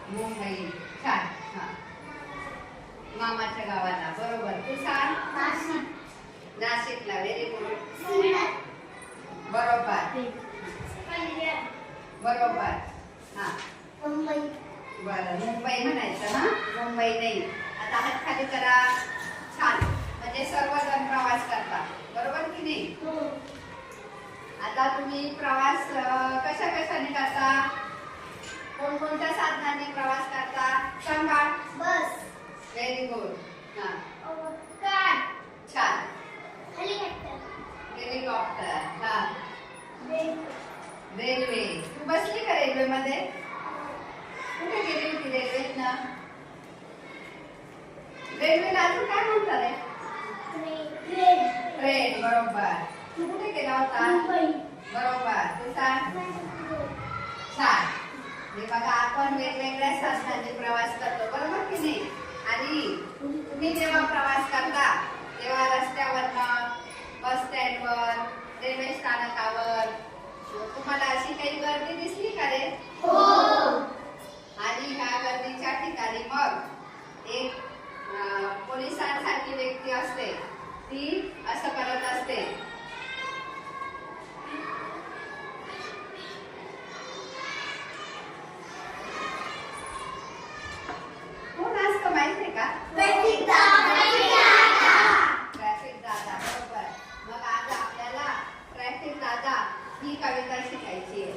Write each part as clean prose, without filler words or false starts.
मुंबई. छान. हा. मामाच्या गावाला. बरोबर. तू सांग. नाशिकला. Very good. बरोबर. बरोबर. हा. मुंबई. बरं. मुंबई म्हणायचं ना. मुंबई नाही. आता हात खाली करा. छान. म्हणजे सर्वजण प्रवास करतात. बरोबर की नाही. आता तुम्ही प्रवास कशा कशाने करता. कोणकोणत्या साधनाने प्रवास करता सांगा. बस. Very good. हा. कार. छान. हेलिकॉप्टर. हेलिकॉप्टर. हा. रेल्वे. रेल्वे. तू बसली का रेल्वे मध्ये. कुठे गेली होती रेल्वेत ना. रेल्वेला अजून काय म्हणतात रे. ट्रेन. ट्रेन. बरोबर. तू कुठे गेला होता. मुंबई. बरोबर. तू सांग. छान. हे बघा आपण वेगवेगळ्या साधनांनी प्रवास करतो. बरोबर की नाही. आणि तुम्ही जेव्हा प्रवास करता तेव्हा रस्त्यावरनं, बस स्टँडवर, रेल्वे स्थानकावर तुम्हाला अशी काही गर्दी दिसली का रे. हो. आणि ह्या गर्दीच्या ठिकाणी मग एक पोलिसांसारखी व्यक्ती असते. ती असं करत असते. कोण असतं माहितीये का. ट्रॅफिक दादा. ट्रॅफिक दादा. बरोबर. मग आज आपल्याला ट्रॅफिक दादा ही कविता शिकायची आहे.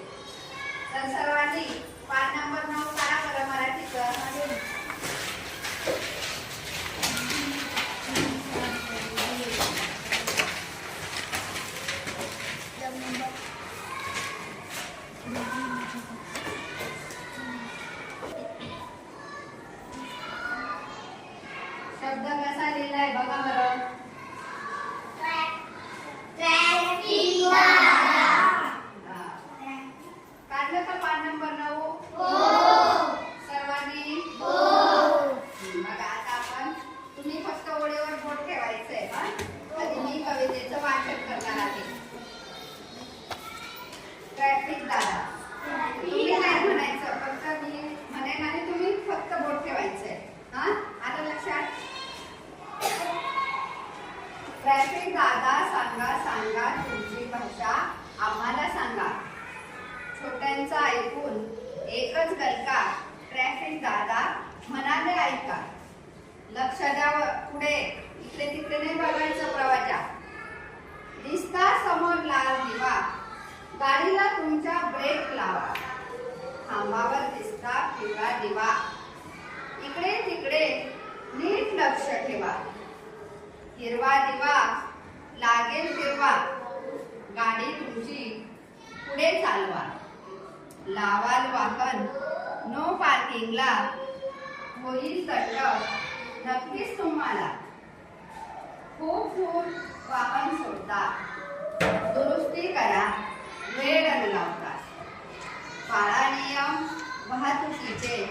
तर सर्वांनी पान नंबर 9 काढा बरं मराठीचं. शब्द कसा लिहिलाय बघा बरं. ट्रॅफिक दादा. काढलं का पान नंबर 9. हो. सर्वांनी. हो. बघा आता आपण तुम्ही फक्त ओळीवर बोट ठेवायचंय. आणि मी कवितेचं वाचन करणार आहे. ट्रॅफिक दादा. तुम्ही नाही म्हणायचं. फक्त मी म्हणेन आणि तुम्ही फक्त बोट ठेवायचंय. हा. आता लक्षात. ट्रॅफिक दादा सांगा सांगा तुमची भाषा आम्हाला सांगा. छोट्यांचा ऐकून एकच गलका. ट्रॅफिक दादा म्हणाले ऐका. लक्ष द्यावं पुढे. इकडे तिकडे नाही बघायचं प्रवाच्या. दिसता समोर लाल दिवा. गाडीला तुमच्या ब्रेक लावा. खांबावर दिसता पिवळा दिवा. इकडे तिकडे नीट लक्ष ठेवा. हिरवा दिवा लागेल तेव्हा गाडी तुमची पुढे चालवा. लावाल वाहन नो पार्किंगला. होईल तटक नक्कीच तुम्हाला. खूप फूट वाहन सोडता. दुरुस्ती करा. वेळ न लावता. पाळा नियम वाहतुकीचे.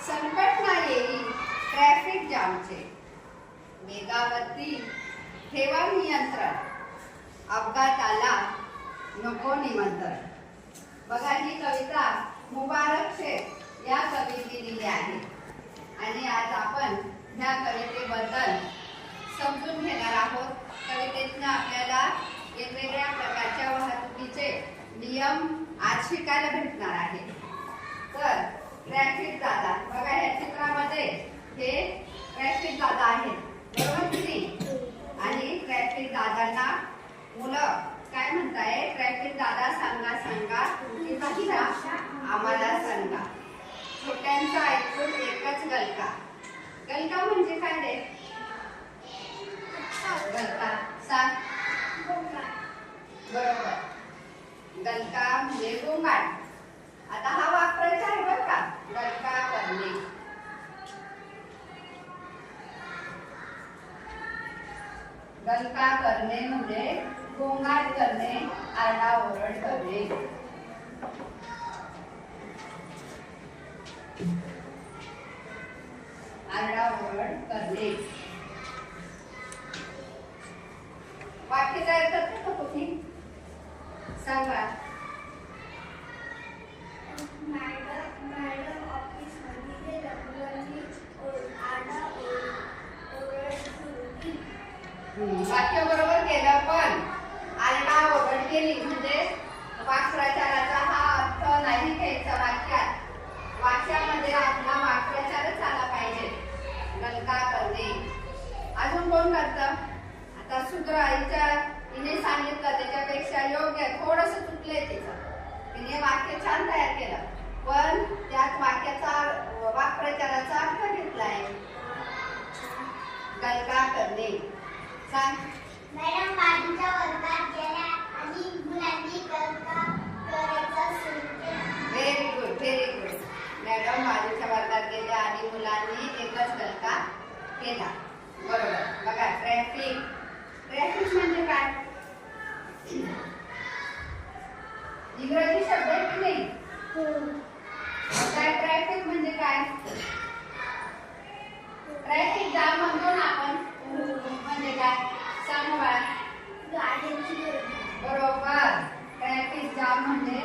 संकट ना येईल ट्रॅफिक जामचे. वेगावरती ठेवा नियंत्रण. अपघाताला नको निमंत्रण. बघा ही कविता मुबारक शेख या कवीने लिहिली आहे. आणि आज आपण ह्या कवितेबद्दल समजून घेणार आहोत. कवितेतनं आपल्याला वेगवेगळ्या प्रकारच्या वाहतुकीचे नियम आज शिकायला भेटणार आहे. तर ट्रॅफिक दादा बघा या चित्रामध्ये हे ट्रॅफिक दादा आहेत. बरोबर की नाही. आणि ट्रॅफिक दादांना मुलं काय म्हणताय. ट्रॅफिक दादा सांगा सांगा तुमची भाषा आम्हाला सांगा. छोट्यांचा ऐकून एकच गलका. गलका म्हणजे काय रे. गलका सांग. बरोबर. गलका म्हणजे गोंगाट. आता हा वापरायचा आहे बरं का. गलका करणे. गलका करणे म्हणजे गोंगाट करणे. आरडाओरड करणे. आरडाओरड करणे. वाक्य तयार करता का तुम्ही सांगा. मॅडम ऑफिस मध्ये वाक्य बरोबर केलं पण आडवा ओरड केली म्हणजे वाक्प्रचाराचा हा अर्थ नाही घ्यायचा वाक्यात. वाक्यामध्ये आपला वाक्प्रचारच आला पाहिजे. गलका करणे. अजून कोण करतं? आता सूत्र हिने सांगितलं त्याच्यापेक्षा योग्य थोडंसं चुकलंय तिचं. तिने वाक्य छान तयार केलं पण त्यात वाक्याचा वाक्प्रचाराचा अर्थ घेतलाय. गलका करणे. सांग. मॅडम बाजूच्या वर्गात गेल्या आणि मुलांनी गलका करायचा सुरू केला. Very good, very good. Madam बाजूच्या वर्गात गेल्या आणि मुलांनी एकच गलका केला. बरोबर. बघा ट्रॅफिक. ट्रॅफिक म्हणजे काय? इंग्रजी शब्द आहे की नाही? काय ट्रॅफिक म्हणजे काय? ट्रॅफिक जाम म्हणतो ना आपण. म्हणजे काय? सांग बाळा. गाड्यांची गर्दी. बरोबर. ट्रॅफिक जाम म्हणजे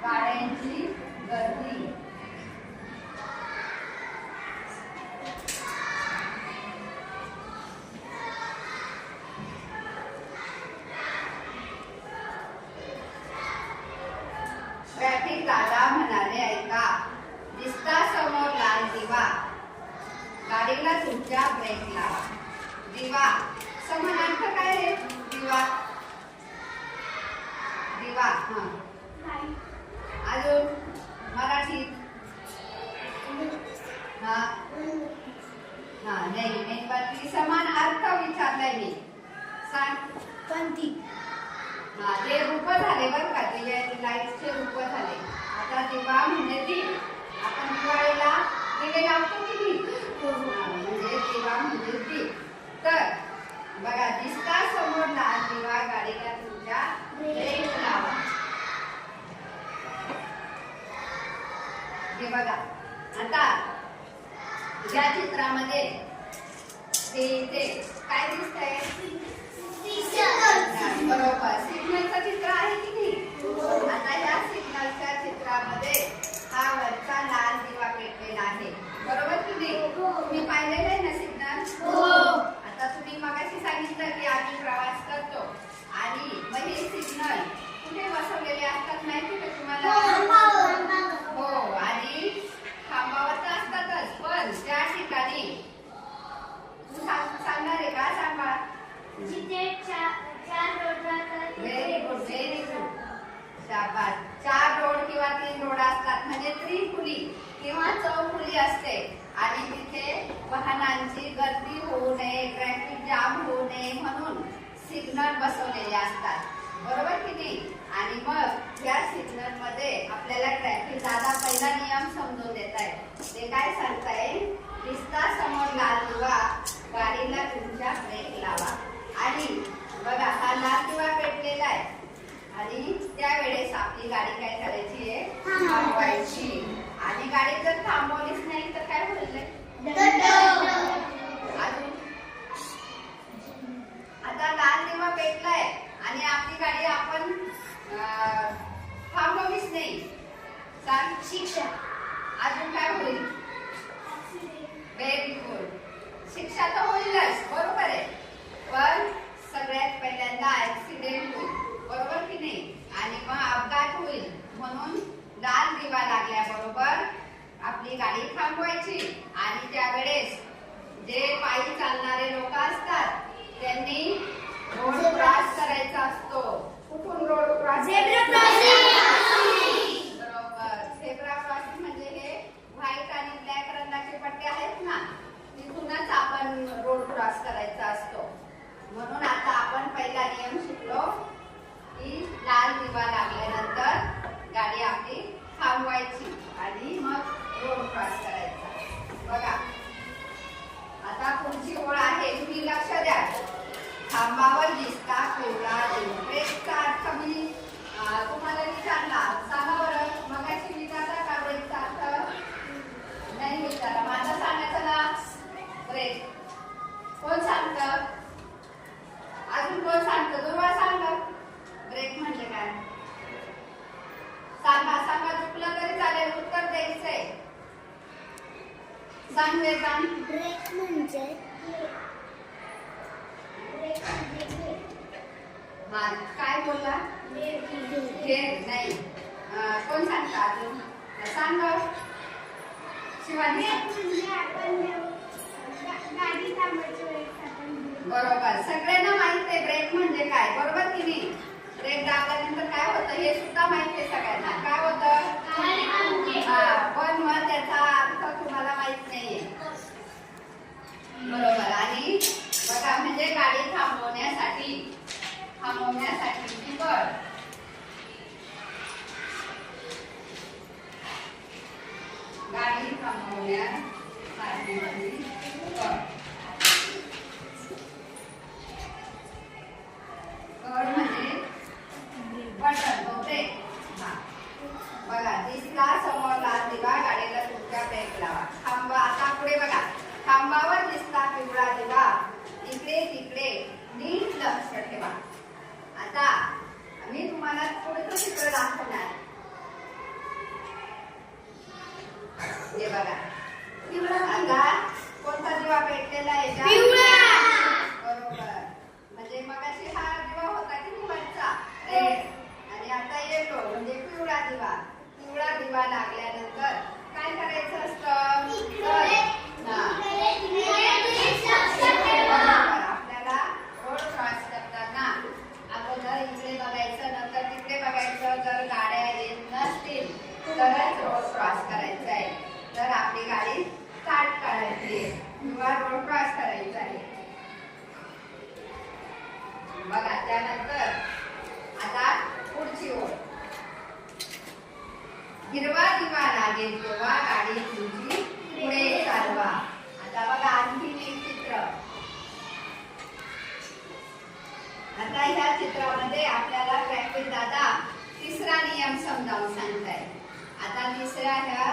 गाड्यांची गर्दी. ट्रॅफिक दादा म्हणाले ऐका, दिसता समोर लाल दिवा, गाडीला तुमच्या ब्रेक लावा. दिवा समानार्थ काय रे? दिवा. दिवा. अजून मराठीत नाही मेणबत्ती. समान अर्थ विचारलाय मी. सांग. पंथी. ते रूप झाले बरं का, दिव्याचे लाईटचे रूप झाले. आता दिवा म्हणजे दीप. आपण दिवाळीला दिवे लावतो की नाही? म्हणजे दिवा म्हणजे दीप. तर बघा, दिसता समोर लाल दिवा, गाडीला तुमच्या ब्रेक लावा. हे बघा आता या चित्रामध्ये ते काय दिसतंय? बरोबर. सिग्नलचं चित्र आहे की नाही? आता या सिग्नलच्या चित्रामध्ये हा वरचा लाल दिवा पेटलेला आहे. बरोबर की नाही? तुम्ही पाहिलेलं आहे ना सिग्नल? आता तुम्ही मगाशी सांगितलं की आम्ही प्रवास करतो आणि मग हे सिग्नल कुठे बसवलेले असतात माहिती का तुम्हाला? हो. आणि खांबावर तर असतातच पण त्या ठिकाणी तू सांगणार आहे का? सांगा. जिथे चार रोड राहतात. Very good, very good. शाबास. 4 रोड किंवा 3 रोड असतात म्हणजे त्रिपुली किंवा चौपुली असते आणि तिथे वाहनांची गर्दी होऊ नये, ट्रॅफिक जाम होऊ नये म्हणून सिग्नल बसवलेले असतात. बरोबर की नाही? आणि मग या सिग्नल मध्ये आपल्याला ट्रॅफिक दादा पहिला नियम समजून देत आहे. ते काय सांगताय? दिसता समोर लाल दिवा, गाडीला तुमच्या ब्रेक लावा. आणि बघा हा लाल दिवा पेटलेला आहे आणि त्यावेळेस आपली गाडी काय करायची आहे? थांबवायची. आणि गाडी जर थांबवलीच नाही तर काय होईल? अजून आता लाल दिवा पेटलाय आणि आपली गाडी आपण थांबवलीच नाही. सांग. शिक्षा. अजून काय होईल? Very good. शिक्षा तर होईलच. बरोबर आहे. पण सगळ्यात पहिल्यांदा ऍक्सिडेंट होईल. बरोबर की नाही? आणि मग अपघात होईल. म्हणून लाल दिवा लागल्याबरोबर आपली गाडी थांबवायची. आणि त्यावेळेस जे पायी चालणारे लोक असतात त्यांनी रोड क्रॉस करायचा असतो. कुठून रोड क्रॉस? Zebra crossing. बरोबर. झेब्रा क्रॉसिंग म्हणजे हे व्हाईट आणि ब्लॅक रंगाचे पट्टे आहेत ना, तिथूनच आपण रोड क्रॉस करायचा असतो. म्हणून आता आपण पहिला नियम शिकलो की लाल दिवा लागल्यानंतर गाडी आपली थांबवायची आणि मग रोड क्रॉस करायचा. बघा आता पुढची ओळ आहे, तुम्ही लक्ष द्या. खांबावर दिसता पिवळा दिवा. ब्रेकचा अर्थ मी तुम्हाला विचारला. सांगा बरं. मगाशी विचारला का ब्रेकचा अर्थ? नाही विचारला. माझा सांगायचं ना. ब्रेक कोण सांगतं? अजून कोण सांगतं? दुर्वा सांगा. ब्रेक म्हणजे काय? सांगा. चुकलं तरी चालेल, उत्तर द्यायचंय. सांग वेदांत. ब्रेक म्हणजे हा काय बोलला? खेळ नाही. कोण सांगता अजून? सांग शिवानी. बरोबर, सगळ्यांना माहित आहे ब्रेक म्हणजे काय, बरोबर की नाही? ब्रेक दाबल्यानंतर काय होतं हे सुद्धा माहिती आहे सगळ्यांना. काय होतं? पण मग त्याचा अर्थ तुम्हाला माहित नाहीये. बरोबर. आणि बघा म्हणजे गाडी थांबवण्यासाठी बळ. गाडी थांबवण्यासाठी बळ. म्हणजे बटन तो ब्रेक. बघा दिसला समोरला दिवा, गाडीला तुमच्या ब्रेक लावा. थांबवा. आता पुढे बघा, खांबावर दिसला पिवळा दिवा, इकडे तिकडे नीट लक्ष ठेवा. आता मी तुम्हाला थोडं चित्र दाखवणार. हे बघा, आता कोणता दिवा पेटलेला आहे? बरोबर. म्हणजे मगाशी हा दिवा होता की वरचा रेड, आणि आता येलो म्हणजे पिवळा दिवा. पिवळा दिवा लागल्यानंतर काय करायचं असतं? आपल्याला रोड क्रॉस करताना अगोदर इकडे बघायचं, नंतर तिकडे बघायचं. जर गाड्या येत नसतील तरच रोड क्रॉस करायचा आहे. तर आपली गाडी स्टार्ट करायची आहे किंवा रोड क्रॉस करायचा आहे. बघा त्यानंतर आता पुढची ओळ. हिरवा दिवा लागेल तेव्हा गाडी तुमची पुढे चालवा. आता बघा आणखी एक चित्र. आता ह्या चित्रामध्ये आपल्याला ट्रॅफिक दादा तिसरा नियम समजावून सांगताय. आता तिसऱ्या ह्या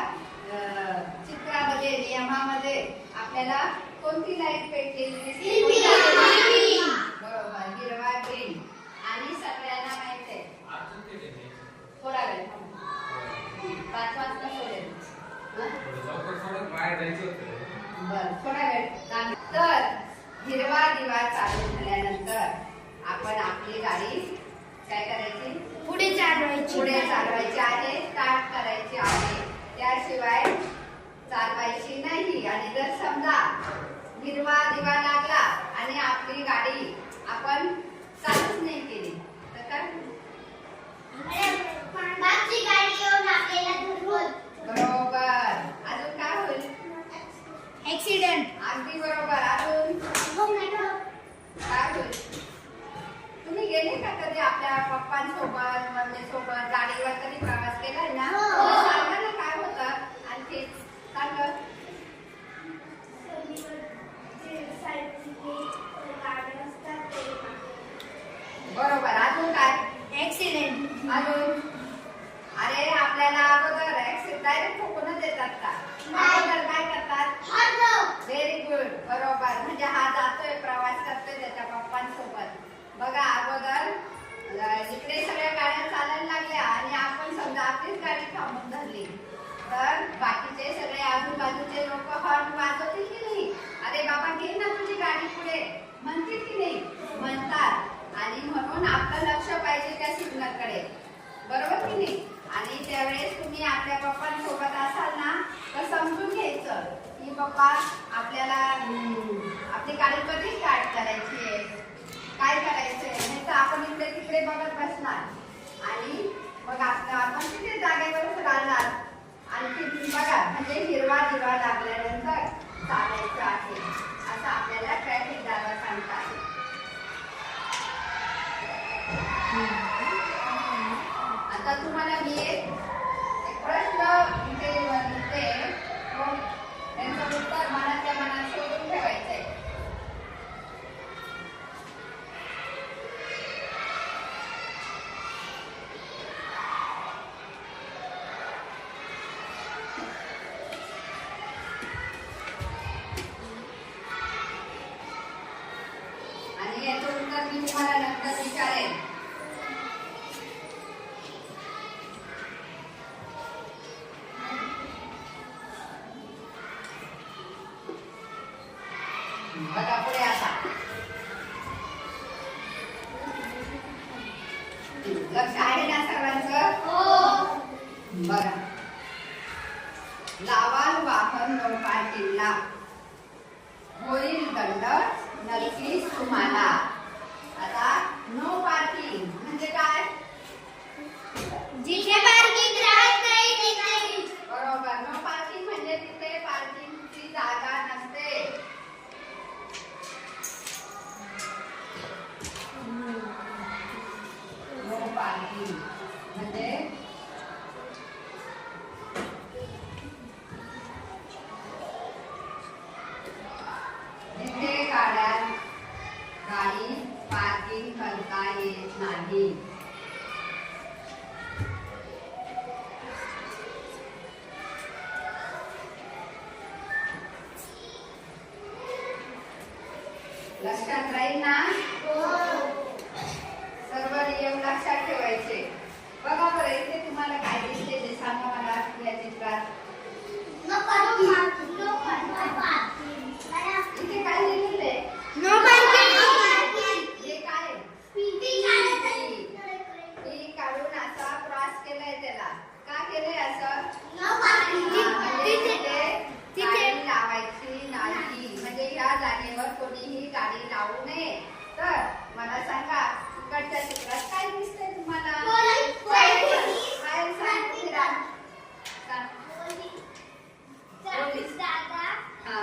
चित्रामध्ये नियमामध्ये आपल्याला कोणती लाईट पेटलेली दिसते? बरोबर, हिरवा ग्रीन. आणि सगळ्यांना माहित आहे थोडा वेळ 5 वाजता सोडेल. बर, थोडा वेळ. तर हिरवा दिवा चालू झाल्यानंतर आपण आपली गाडी काय करायची? पुढे चालवायची आहे, स्टार्ट करायची आहे. त्याशिवाय चालवायची नाही. आणि जर समजा हिरवा दिवा लागला आणि आपली गाडी आपण चालूच नाही केली तर काय? बरोबर. अजून काय होईल? ऍक्सिडेंट. अगदी बरोबर. अजून काय होईल? तुम्ही गेले का कधी आपल्या पप्पांसोबत, मम्मीसोबत गाडीवर कधी प्रवास केलाय ना? सांगा ना काय होतं आणखी सांग. बरोबर. अजून काय? ऍक्सिडेंट. अजून अरे आपल्याला अगोदर डायरेक्ट ठोकूनच देतात का? अगोदर काय करतात? Very good. बरोबर. म्हणजे हा जातोय प्रवास करतोय त्याच्या पप्पांसोबत. बघा अगोदर इकडे सगळ्या गाड्या चालायला लागल्या आणि आपण समजा आपलीच गाडी थांबून धरली तर बाकीचे सगळे आजूबाजूचे लोक हॉर्न वाजवतील की नाही? अरे बाबा घे ना तुझी गाडी पुढे म्हणतील की नाही? म्हणतात. आणि म्हणून आपलं लक्ष पाहिजे त्या सिग्नलकडे, बरोबर की नाही? आणि त्यावेळेस तुम्ही आपल्या पप्पांसोबत असाल ना तर समजून घ्यायचं की पप्पा आपल्याला आपली गाडी कधी स्टार्ट करायची आहे, काय करायचंय. नाही तर आपण इकडे तिकडे बघत बसणार आणि मग आपण तिथे जागेवरच राहणार. आणखी बघा म्हणजे हिरवा दिवा लागल्यानंतर चालायचं आहे असं आपल्याला ट्रॅफिक दादा सांगतात. आता तुम्हाला मी एक प्रश्न विचारते, त्यांचं उत्तर मनातल्या मनात शोधून ठेवायचंय. आणि याचं उत्तर मी तुम्हाला नंतर विचारेन. बघा पुढे आता लक्ष आहे ना सर्वांचं? हो. बघा, लावाल वाहन नो पार्किंगला, होईल दंड नक्कीच तुम्हाला. आता नो पार्किंग म्हणजे काय? जिथे पार्किंग राहत नाही तिथे. बरोबर. नो पार्किंग म्हणजे तिथे पार्किंगची जागा नसते. नो पार्किंग म्हणजे जिथे गाडी पार्किंग करता येत नाही. लक्षात राहील ना? सर्व नियम लक्षात ठेवायचे. बघा बरं, इथे तुम्हाला काय दिसते ते सांगा मला या चित्रात. No parking. No parking. इथे काय लिहिलेलं आहे? No parking. हे काय? ही काढून असा क्रॉस केलाय त्याला. का केलंय असं? No parking. म्हणजे तिथे गाडी लावायची नाही. म्हणजे या जागेवर कोणीही गाडी लावू नये. तर मला सांगा, इकडच्या चित्रात काय दिसतंय तुम्हाला? काय सांग फिरा. सांग. हा,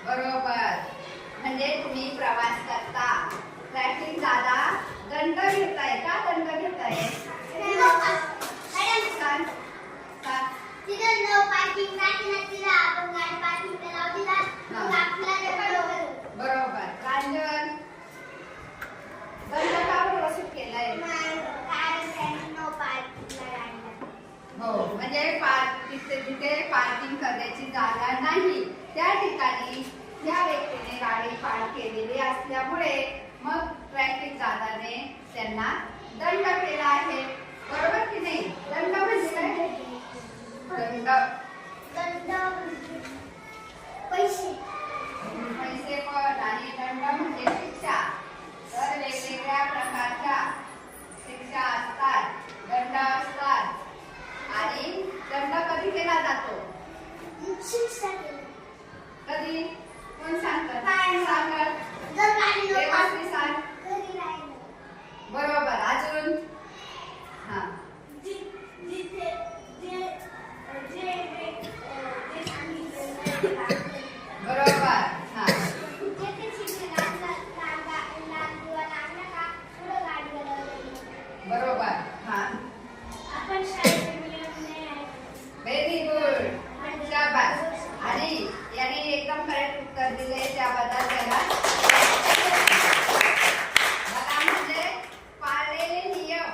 बरोबर. म्हणजे तुम्ही प्रवास करता, ट्रॅफिक दादा दंड घेताय. का दंड घेताय? सांग. सांग. बरोबर. रांजण दंड का बरं वसूल केलाय? हो, म्हणजे तिथे पार्किंग करण्याची जागा नाही, त्या ठिकाणी त्या व्यक्तीने गाडी पार्क केलेली असल्यामुळे मग ट्रॅफिक दादाने त्यांना दंड केला आहे. बरोबर की नाही? दंड म्हणजे काय? पैसे पण, आणि दंड म्हणजे शिक्षा. तर वेगवेगळ्या प्रकारच्या शिक्षा असतात, दंड असतात. आणि दंड कधी केला जातो? कधी? कोण सांगतं? सांगत. व्यवस्थित सांग. बरोबर. अजून? हा, बरोबर. हा, बरोबर. हा, व्हेरी गुड. शाबास. आणि याने एकदम करेक्ट उत्तर दिले, त्याबद्दल त्याला बघा. म्हणजे पाळलेले नियम,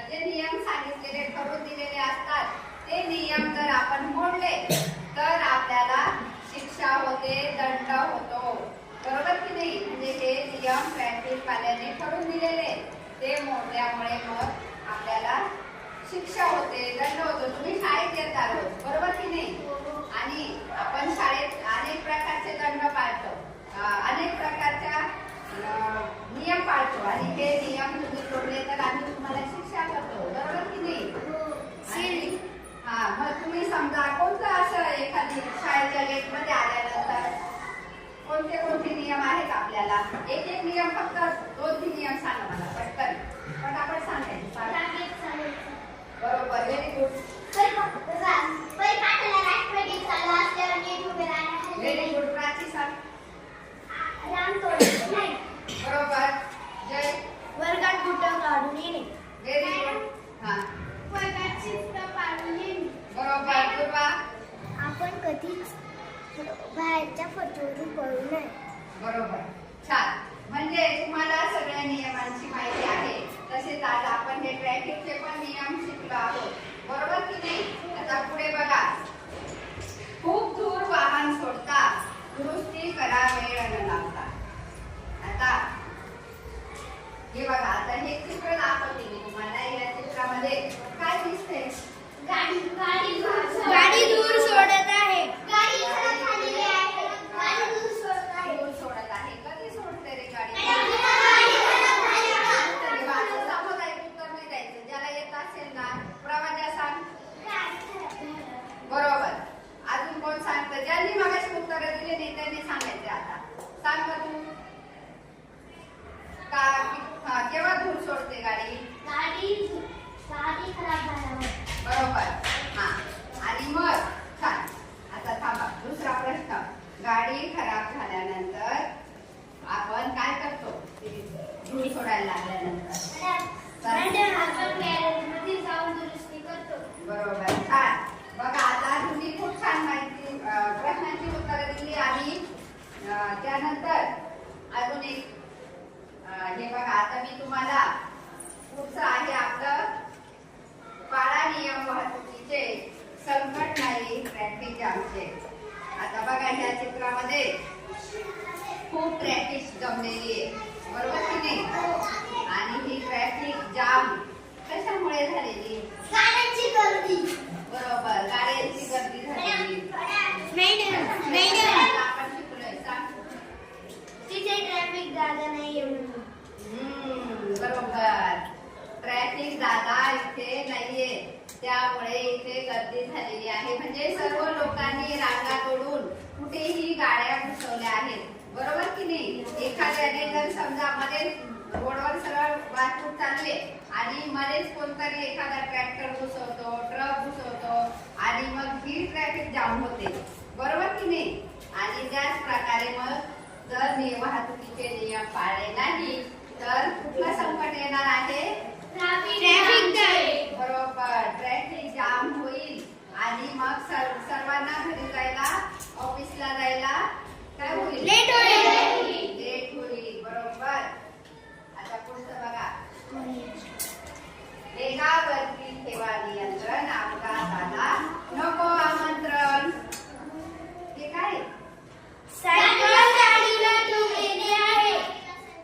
जे नियम सांगितलेले ठरवून दिलेले असतात, ते नियम जर आपण मोडले तर आपल्याला शिक्षा होते, दंड होतो. बरोबर की नाही? म्हणजे हे नियम ट्रॅफिक वाल्याने ठरवून दिलेले, ते मोडल्यामुळे मग आपल्याला शिक्षा होते, दंड होतो. तुम्ही शाळेत येता रोज, बरोबर की नाही? आणि आपण शाळेत अनेक प्रकारचे दंड पाळतो, अनेक प्रकारच्या नियम पाळतो. आणि हे नियम तुम्ही तोडले तर आम्ही तुम्हाला शिक्षा करतो. बरोबर की नाही? हा, मग तुम्ही समजा कोणतं असं एखादी शाळेच्या गेटमध्ये आल्यानंतर कोणते कोणते नियम आहेत आपल्याला? एक एक नियम, फक्त 2-3 नियम सांगा मला पटकन. पटापट सांगायचे. बरोबर. Very good. Very good. Prachi सांग. बरोबर. जय. वर्गात बुटं काढून येणे. Very good. हा, वर्गात शिस्त पाळून येणे. बरोबर. पूर्वा. आपण कधीच बाहेरच्या फटोरून पळू नये. बरोबर. छान. म्हणजे तुम्हाला सगळ्या नियमांची माहिती आहे. तसेच आज आपण हे ट्रॅफिकचे पण नियम शिकलो आहोत. बरोबर की नाही? आता पुढे बघा. खूप दूर वाहन सोडता, दुरुस्ती करा वेळ न लावता. आता हे बघा, आता हे चित्र दाखवते मी तुम्हाला. या चित्रामध्ये काय दिसते? गाडी दूर सोडत आहे. दूर सोडत आहे. कधी सोडते रे गाडी? जामचे. आता बघा ह्या चित्रामध्ये खूप ट्रॅफिक जमलेली आहे, बरोबर की नाही? आणि ही ट्रॅफिक जाम कशामुळे झालेली? गाड्यांची गर्दी. बरोबर, गाड्यांची गर्दी झालेली. आपण शिकलोय, सांग. तिथे ट्रॅफिक जागा नाहीये म्हणून. बरोबर, ट्रॅफिक जागा इथे नाहीये, त्यामुळे इथे गर्दी झालेली आहे. म्हणजे सर्व लोकांनी रांगा तोडून कुठेही गाड्या घुसवल्या आहेत, बरोबर की नाही? एखाद्याने जर समजा मध्ये रोडवर सरळ वाहतूक चालले आणि मध्येच कोणतरी एखादा ट्रॅक्टर घुसवतो, ट्रक घुसवतो आणि मग ही ट्रॅफिक जाम होते, बरोबर की नाही? आणि त्याच प्रकारे मग जर वाहतुकीचे नियम पाळले नाही तर कुठलं संकट येणार आहे? Traffic jam. बरोबर, ट्रॅफिक जाम होईल आणि मग सर्वांना घरी जायला, ऑफिसला जायला काय होईल? लेट होईल. बरोबर. आता पुढचं बघा. वेगावरती ठेवा नियंत्रण, अपघाताला नको आमंत्रण. हे काय? सायकल गाडीला ठोकलेली आहे.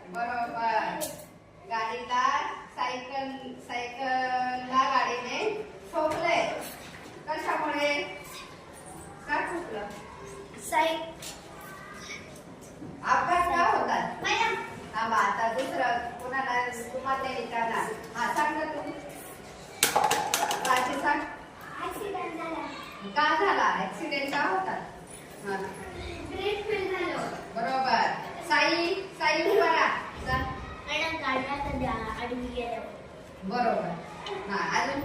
बरोबर, गाडीला सायकलला गाडीने ठोकले. कशामुळे? का ठोकलं? अपघात का होतात? थांबा, आता दुसरं कोणाला तुम्हाला नाही विचारणार. हा, सांग ना तू. राजे सांग. ऍक्सिडेंट झाला. का झाला? ऍक्सिडेंट का होतात? हा, ब्रेक फेल झालं. बरोबर. साई उभा राहा. सांग. मॅडम गाडीला सध्या आडवी गेल्यावर. बरोबर. हा, अजून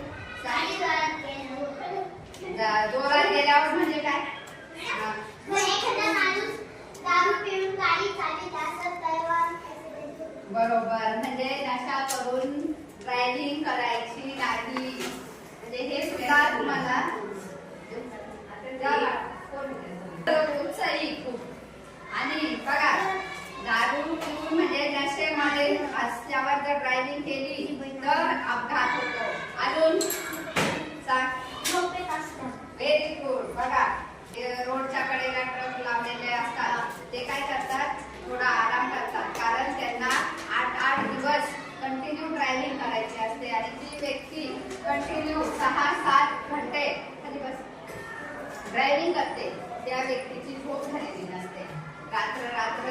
गाडी जोरात गेल्यावर म्हणजे काय? हा, एखादा माणूस दारू पिऊन गाडी चालवित असत तेव्हा ऍक्सिडेंट होतो. बरोबर, म्हणजे नशा करून ड्रायव्हिंग करायची नाही. म्हणजे हे सुद्धा तुम्हाला उत्साही खूप. आणि बघा, दारू पिऊन म्हणजे नशेमध्ये असल्यावर जर ड्रायव्हिंग केली तर अपघात होतो. अजून सांग. झोपेत असतात. Very good. बघा, रोडच्या कडेला ट्रक लावलेले असतात, ते काय करतात? थोडा आराम करतात, कारण त्यांना 8 दिवस कंटिन्यू ड्रायव्हिंग करायची असते. आणि जी व्यक्ती कंटिन्यू 6-7 घंटे ड्रायव्हिंग करते त्या व्यक्तीची झोप झालेली नसते. रात्र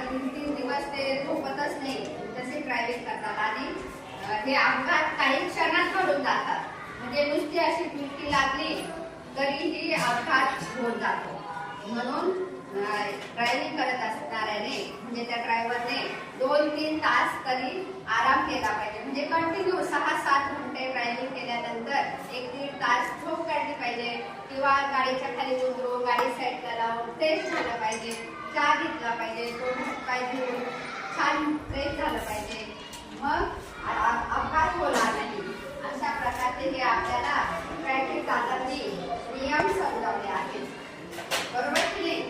3 दिवस ते झोपतच नाही, तसे ड्रायव्हिंग करतात. आणि हे अपघात काही क्षणात घडून जातात. म्हणजे नुसती अशी ड्युटी लागली तरीही अपघात होऊन जातो. म्हणून ड्रायव्हिंग करत असणाऱ्याने म्हणजे त्या ड्रायव्हरने 2-3 तास तरी आराम केला पाहिजे. म्हणजे कंटिन्यू 6-7 घंटे ड्रायव्हिंग केल्यानंतर 1-1.5 तास झोप काढली पाहिजे, किंवा गाडीच्या खाली उतरून गाडी साईडला लावून फ्रेश झालं पाहिजे, चहा घेतला पाहिजे, तोंड पाय धुवून छान फ्रेश झालं पाहिजे. मग अपघात होणार नाही. अशा प्रकारचे हे आपल्याला ट्रॅफिक कायद्यातले नियम समजावले आहेत, बरोबर की नाही?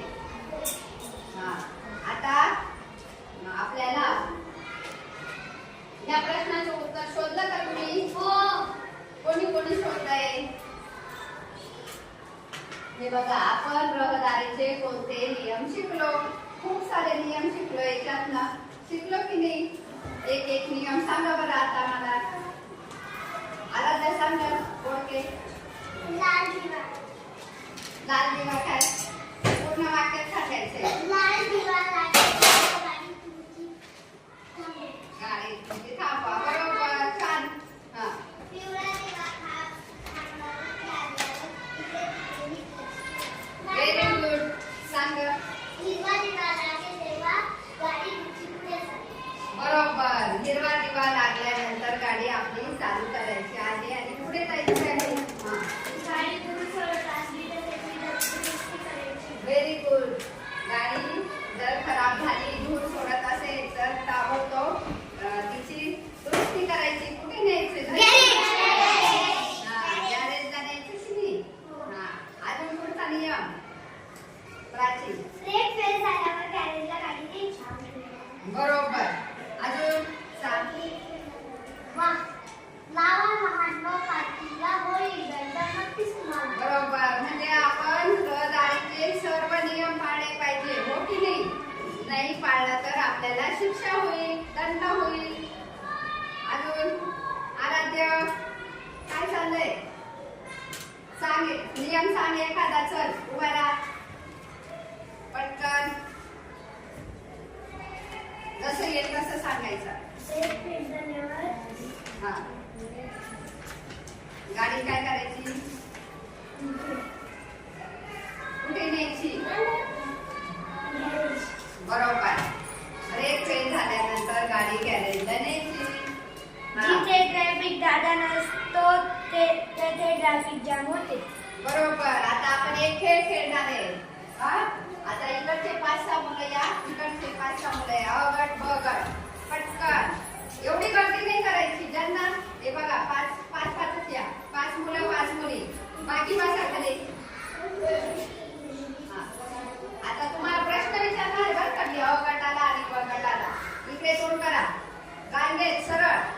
हा, आता आपल्याला या प्रश्नाचं उत्तर शोधलं का तुम्ही? हो. कोणी शोधलंय? हे बघा, आपण रहदारीचे कोणते नियम शिकलो? खूप सारे नियम शिकलो. याच्यातनं शिकलो की नाही? एक नियम सांगा बरं आता मला. आराध्या सांग. ओके. लाल दिवा. लाल दिवा काय? पूर्ण वाक्यात सांगायचंय. लाल दिवा लागल्यावर गाडी तुमची थांबेल. गाडी तुमची थांबवा. बरोबर, छान. हा, पिवळा दिवा थांबल्यावर इकडे व्हेरी गुड. सांग. हिरवा दिवा लागेल तेव्हा गाडी तुमची पुढे चालेल. बरोबर, हिरवा दिवा लागल्यानंतर गाडी आपली चालू करायची आहे आणि पुढे जायची आहे. हा, गाडी दूर सोडत असली तर त्याची दुरुस्ती करायची. Very good. गाडी जर खराब झाली, धूर सोडत असेल तर ताबडतोब तिची दुरुस्ती करायची. कुठे न्यायची? गॅरेजला न्यायची की नाही? हा, अजून पुढचा नियम. प्राची. ब्रेक फेल झाल्यावर गॅरेजला गाडी न्यायची. बरोबर. अजून सांग. लावा महात्मा पाटीलला होईल तर नक्कीच तुम्हाला. बरोबर, म्हणजे आपण रहदारी नाही पाळला तर आपल्याला शिक्षा होईल, दंड होईल. अजून आराध्य काय चाललंय? सांग, नियम सांग एखादा. चल उभा राहा पटकन. जसं येईल तसं सांगायचं. हा, गाडी काय करायची? कुठे न्यायची? बरोबर. ब्रेक फेल झाल्यानंतर गाडी गॅरेजला न्यायची. जिथे ट्रॅफिक जादा नसतो तेथे ट्रॅफिक जाम होते. बरोबर. आता आपण एक खेळ खेळणार आहे. हा, आता इकडचे 5-6 मुलं या, इकडचे 5-6 मुलं या. अ गट ब गट. पटकन. एवढी गर्दी नाही करायची. ज्यांना हे बघा 5-5च या. 5 मुलं 5 मुली. बाकी बसा खाली. आता तुम्हाला प्रश्न विचारणार आहे बरं का मी. अ गटाला आणि ब गटाला. इकडे तोंड करा. गांगे सरळ.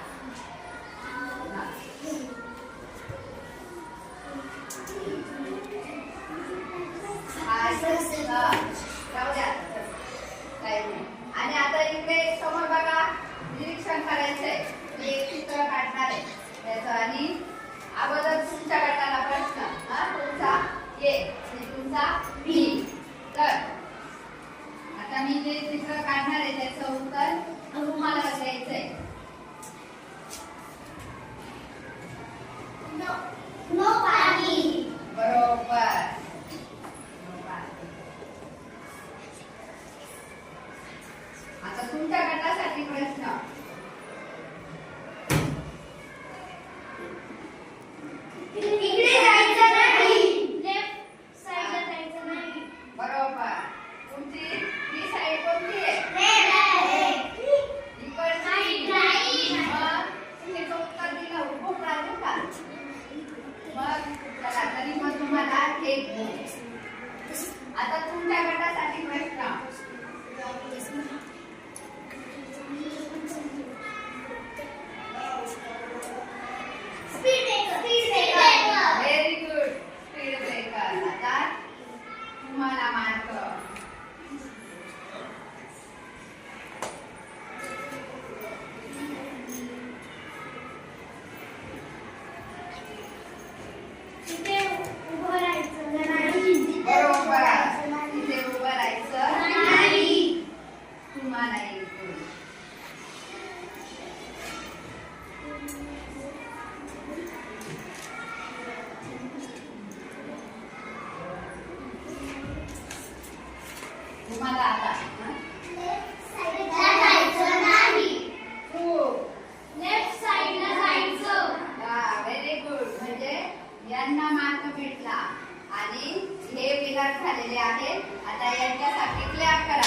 आणि आता इकडे समोर बघा, निरीक्षण करायचंय. मी एक चित्र काढणार आहे त्याचं. आणि अगोदर तुमच्या गटाला प्रश्न. तुमचा ए आणि तुमचा बी. तर आता मी जे चित्र काढणार आहे त्याचं उत्तर तुम्हाला द्यायचंय. नो पाणी. बरोबर. आता तुमच्या गटासाठी प्रश्न. इकडे जायचं नाही. लेफ्ट साइडला जायचं नाही. बरोबर. तुमची ही साईड कोणती आहे? इकडची. मग तुम्ही उत्तर दिलं खूप राहिलं का? मग चला तरी मग तुम्हाला एक गुण. आता तुमच्या गटासाठी प्रश्न. Very good. Speed breaker. आता तुम्हाला मार्क. तिथे उभं राहायचं नाही. बरोबर. तिथे उभं राहायचं नाही. तुम्हाला एक गुण. तुम्हाला आता लेफ्ट साइडला जायचं नाही. खूप. लेफ्ट साइडला जायचं. Very good. म्हणजे यांना मार्क भेटला आणि हे विराट झालेले आहेत. आता यांच्यासाठी क्लॅप करा.